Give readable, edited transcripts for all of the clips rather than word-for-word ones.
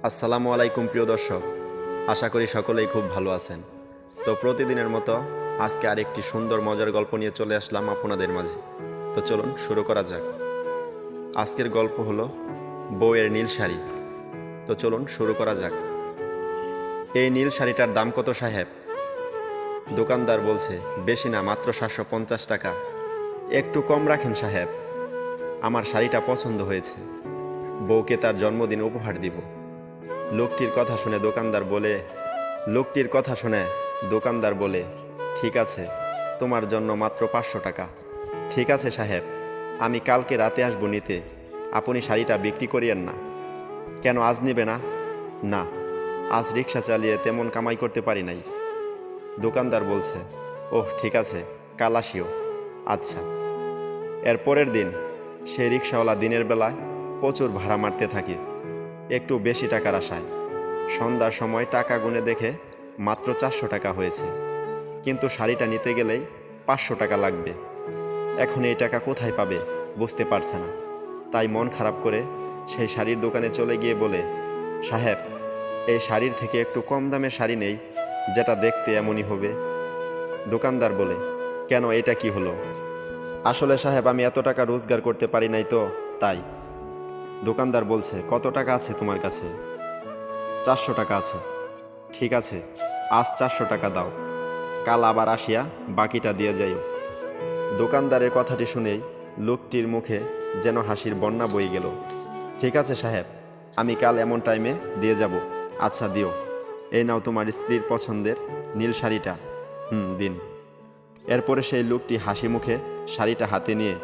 আসসালামু আলাইকুম প্রিয় দর্শক, আশা করি সকলেই খুব ভালো আছেন। তো প্রতিদিনের মতো আজকে আরেকটি সুন্দর মজার গল্প নিয়ে চলে আসলাম আপনাদের মাঝে। তো চলুন শুরু করা যাক। আজকের গল্প হলো বউয়ের নীল শাড়ি। তো চলুন শুরু করা যাক। এই নীল শাড়িটার দাম কত সাহেব? দোকানদার বলছে, বেশি না, মাত্র 750 টাকা। একটু কম রাখেন সাহেব, আমার শাড়িটা পছন্দ হয়েছে, বউকে তার জন্মদিন উপহার দিব। লোকটির কথা শুনে দোকানদার বলে, ঠিক আছে, তোমার জন্য মাত্র 500 টাকা। ঠিক আছে সাহেব, আমি কালকে রাতে আসবো নিতে। আপনি শাড়িটা বিক্রি করিয়েন না। কেন, আজ নিবে না? না, আজ রিক্সা চালিয়ে তেমন কামাই করতে পারি নাই। দোকানদার বলছে, ওহ ঠিক আছে, কাল আসিও। আচ্ছা। এর পরের দিন সেই রিক্সাওয়ালা দিনের বেলায় প্রচুর ভাড়া মারতে থাকে, একটু বেশি টাকার আশায়। সন্ধ্যার সময় টাকা গুনে দেখে মাত্র 400 টাকা হয়েছে, কিন্তু শাড়িটা নিতে গেলেই 500 টাকা লাগবে। এখন এই টাকা কোথায় পাবে বুঝতে পারছে না। তাই মন খারাপ করে সেই শাড়ির দোকানে চলে গিয়ে বলে, সাহেব, এই শাড়ির থেকে একটু কম দামের শাড়ি নেই, যেটা দেখতে এমনই হবে। দোকানদার বলে, কেন, এটা কি হলো? আসলে সাহেব, আমি এত টাকা রোজগার করতে পারি নাই তো, তাই। দোকানদার বলছে, কত টাকা আছে তোমার কাছে? 400 টাকা আছে। ঠিক আছে, আজ 400 টাকা দাও, কাল আবার আসিয়া বাকিটা দিয়ে যাইও। দোকানদারের কথাটি শুনেই লোকটির মুখে যেন হাসির বন্যা বয়ে গেল। ঠিক আছে সাহেব, আমি কাল এমন টাইমে দিয়ে যাব। আচ্ছা দিও। এই নাও তোমার স্ত্রীর পছন্দের নীল শাড়িটা। দিন। এরপরে সেই লোকটি হাসি মুখে শাড়িটা হাতে নিয়ে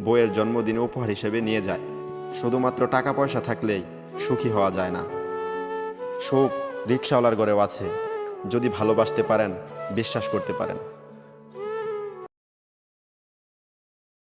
বউয়ের জন্মদিনে উপহার হিসেবে নিয়ে যায়। শুধুমাত্র টাকা পয়সা থাকলেই সুখী হওয়া যায় না, সুখ রিক্সাওয়ালার ঘরেও আছে, যদি ভালোবাসতে পারেন, বিশ্বাস করতে পারেন।